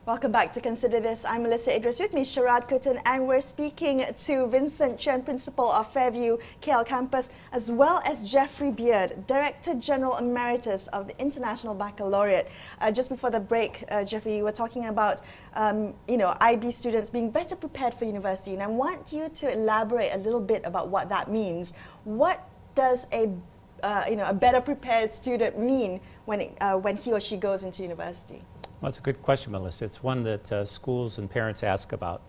Welcome back to Consider This. I'm Melisa, Idris, with me Sharaad, Kuttan, and we're speaking to Vincent Chian, Principal of Fairview Kl Campus, as well as Jeffery Beard, Director General Emeritus of the International Baccalaureate. Just before the break, Jeffery, you were talking about IB students being better prepared for university, and I want you to elaborate a little bit about what that means. What does a better prepared student mean when he or she goes into university? Well, that's a good question, Melissa. It's one that schools and parents ask about.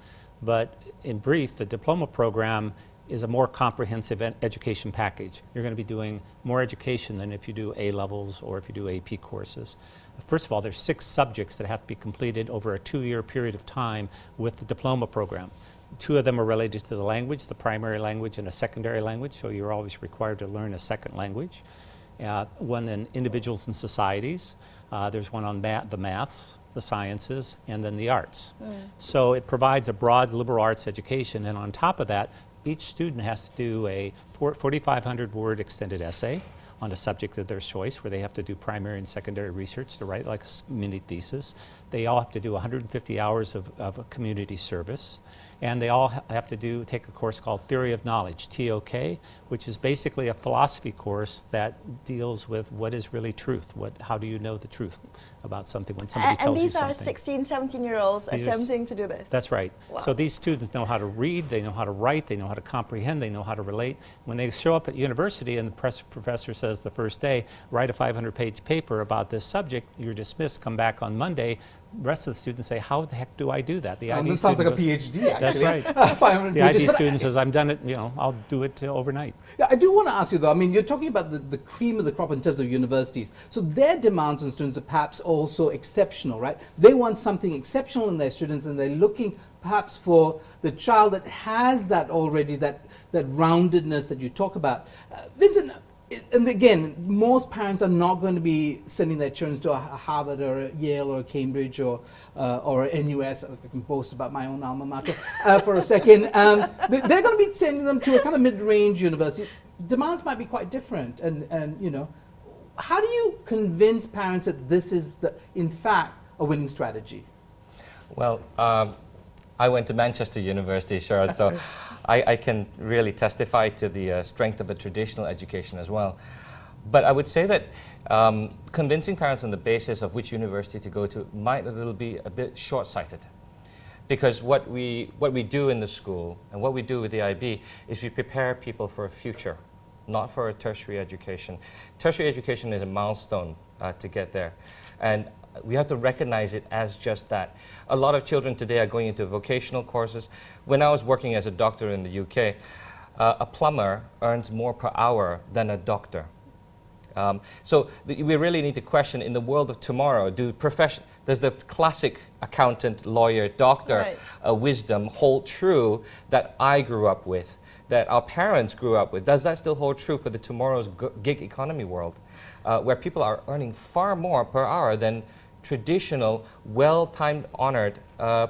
But in brief, the diploma program is a more comprehensive education package. You're going to be doing more education than if you do A-levels or if you do AP courses. First of all, there's 6 subjects that have to be completed over a 2-year period of time with the diploma program. 2 of them are related to the language, the primary language and a secondary language, so you're always required to learn a second language. One in individuals and societies. There's one on the maths, the sciences, and then the arts. So it provides a broad liberal arts education, and on top of that, each student has to do a 4,500 word extended essay on a subject of their choice, where they have to do primary and secondary research to write like a mini thesis. They all have to do 150 hours of community service. And they all have to take a course called Theory of Knowledge, TOK, which is basically a philosophy course that deals with what is really truth. How do you know the truth about something when somebody tells you something? And these are 16, 17-year-olds attempting to do this? That's right. Wow. So these students know how to read, they know how to write, they know how to comprehend, they know how to relate. When they show up at university and the professor says the first day, write a 500-page paper about this subject, you're dismissed, come back on Monday. The rest of the students say, how the heck do I do that? The IB that sounds like a PhD, actually. That's right. The IB student says, I'm done it, I'll do it overnight. Yeah, I do want to ask you though, I mean, you're talking about the cream of the crop in terms of universities. So their demands on students are perhaps also exceptional, right? They want something exceptional in their students, and they're looking perhaps for the child that has that already, that roundedness that you talk about. Vincent, and again, most parents are not going to be sending their children to a Harvard or a Yale or a Cambridge or a NUS. I can boast about my own alma mater for a second. They're going to be sending them to a kind of mid-range university. Demands might be quite different, and how do you convince parents that this is in fact a winning strategy? Well, I went to Manchester University, Sharaad, so I can really testify to the strength of a traditional education as well. But I would say that convincing parents on the basis of which university to go to might be a bit short-sighted. Because what we do in the school and what we do with the IB is we prepare people for a future, not for a tertiary education. Tertiary education is a milestone to get there. And we have to recognize it as just that. A lot of children today are going into vocational courses. When I was working as a doctor in the UK, a plumber earns more per hour than a doctor. So we really need to question, in the world of tomorrow, does the classic accountant, lawyer, doctor wisdom hold true that I grew up with, that our parents grew up with? Does that still hold true for the tomorrow's gig economy world, where people are earning far more per hour than traditional, well-timed, honored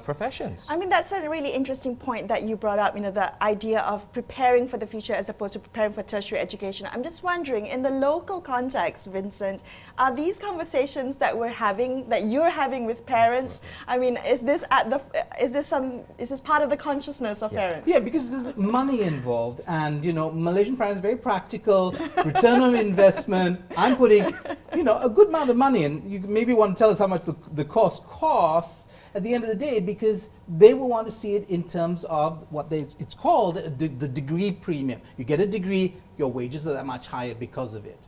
professions? I mean, that's a really interesting point that you brought up, the idea of preparing for the future as opposed to preparing for tertiary education. I'm just wondering, in the local context, Vincent, are these conversations that you're having with parents? I mean, is this part of the consciousness of parents? Yeah, because there's money involved, and Malaysian parents are very practical, return on investment. I'm putting, a good amount of money, and you maybe want to tell us how much the course costs at the end of the day, because they will want to see it in terms of what it's called the degree premium. You get a degree, your wages are that much higher because of it.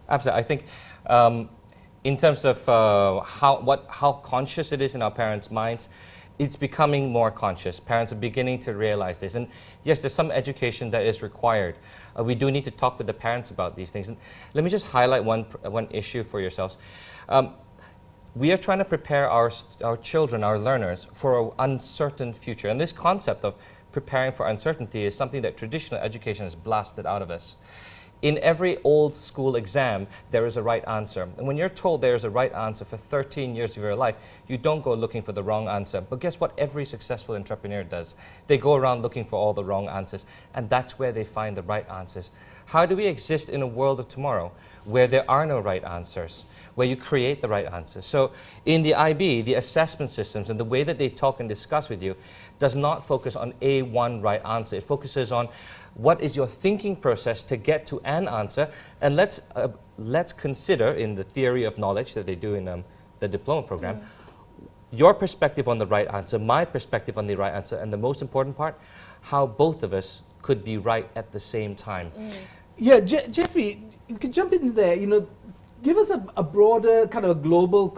Absolutely. I think in terms of how conscious it is in our parents' minds, it's becoming more conscious. Parents are beginning to realize this. And yes, there's some education that is required. We do need to talk with the parents about these things. And let me just highlight one issue for yourselves. We are trying to prepare our children, our learners, for an uncertain future. And this concept of preparing for uncertainty is something that traditional education has blasted out of us. In every old school exam, there is a right answer. And when you're told there is a right answer for 13 years of your life, you don't go looking for the wrong answer. But guess what every successful entrepreneur does? They go around looking for all the wrong answers. And that's where they find the right answers. How do we exist in a world of tomorrow where there are no right answers, where you create the right answers? So in the IB, the assessment systems and the way that they talk and discuss with you does not focus on one right answer. It focuses on what is your thinking process to get to an answer, and let's consider in the theory of knowledge that they do in the diploma program, your perspective on the right answer, my perspective on the right answer, and the most important part, how both of us could be right at the same time. Yeah, Jeffrey, you could jump in there, give us a broader kind of a global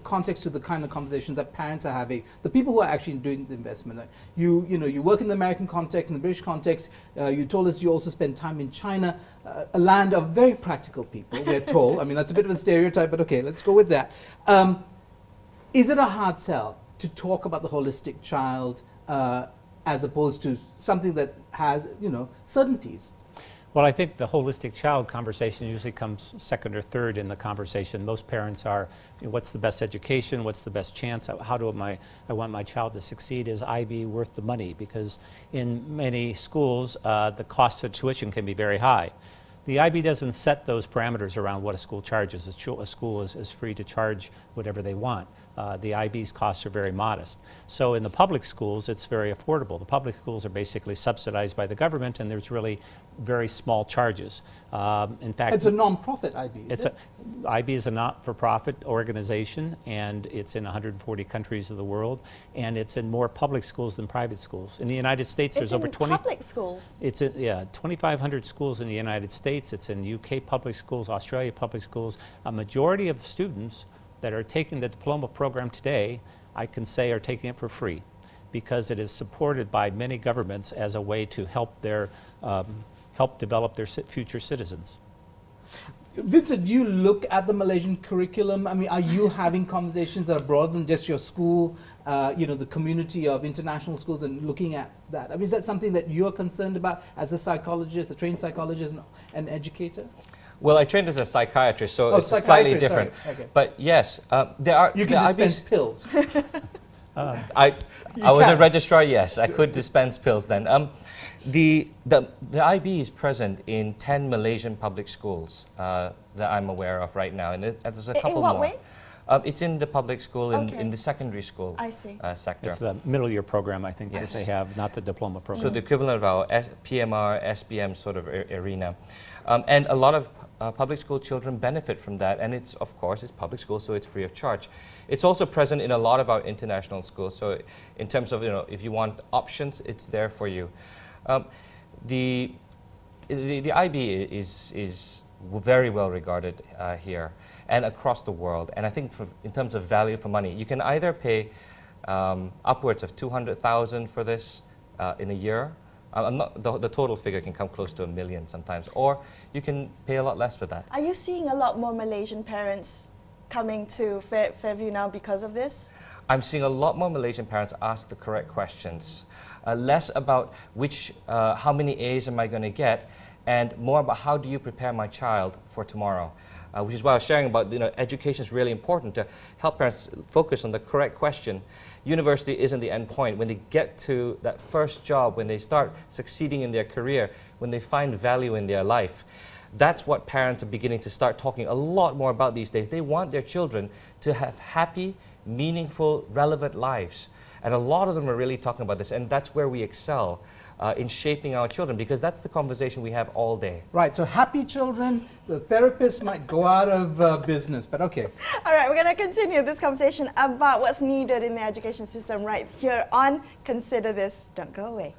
context to the kind of conversations that parents are having, the people who are actually doing the investment. You work in the American context, in the British context. You told us you also spend time in China, a land of very practical people, we're told. I mean, that's a bit of a stereotype, but okay, let's go with that. Is it a hard sell to talk about the holistic child as opposed to something that has, certainties? Well, I think the holistic child conversation usually comes second or third in the conversation. Most parents are, what's the best education? What's the best chance? How do I want my child to succeed? Is IB worth the money? Because in many schools, the cost of tuition can be very high. The IB doesn't set those parameters around what a school charges. A school is free to charge whatever they want. The IB's costs are very modest. So in the public schools, it's very affordable. The public schools are basically subsidized by the government, and there's really very small charges. In fact, it's a non-profit IB. IB is a not-for-profit organization, and it's in 140 countries of the world, and it's in more public schools than private schools. In the United States, there's over 20 public schools. It's 2,500 schools in the United States. It's in UK public schools, Australia public schools. A majority of the students that are taking the diploma program today, I can say, are taking it for free, because it is supported by many governments as a way to help develop their future citizens. Vincent, do you look at the Malaysian curriculum? I mean, are you having conversations that are broader than just your school, the community of international schools, and looking at that? I mean, is that something that you're concerned about as a psychologist, a trained psychologist and educator? Well, I trained as a psychiatrist, so it's slightly different. Okay. But yes, there are... You can dispense pills. I was a registrar, yes. I could dispense pills then. The IB is present in 10 Malaysian public schools that I'm aware of right now, and there's a couple more. In what way? It's in the public school, in the secondary school sector. It's the middle year program, I think, that they have, not the diploma program. So the equivalent of our PMR, SBM sort of arena. And a lot of public school children benefit from that, and it's, of course, it's public school, so it's free of charge. It's also present in a lot of our international schools, so in terms of, if you want options, it's there for you. The IB is very well regarded here and across the world, and I think in terms of value for money, you can either pay upwards of 200,000 for this in a year. The total figure can come close to $1 million sometimes, or you can pay a lot less for that. Are you seeing a lot more Malaysian parents coming to Fairview now because of this? I'm seeing a lot more Malaysian parents ask the correct questions. Less about how many A's am I going to get, and more about how do you prepare my child for tomorrow. Which is why I was sharing about, education is really important to help parents focus on the correct question. University isn't the end point. When they get to that first job, when they start succeeding in their career, when they find value in their life, that's what parents are beginning to start talking a lot more about these days. They want their children to have happy, meaningful, relevant lives. And a lot of them are really talking about this, and that's where we excel in shaping our children, because that's the conversation we have all day. Right, so happy children, the therapist might go out of business, but okay. All right, we're going to continue this conversation about what's needed in the education system right here on Consider This. Don't go away.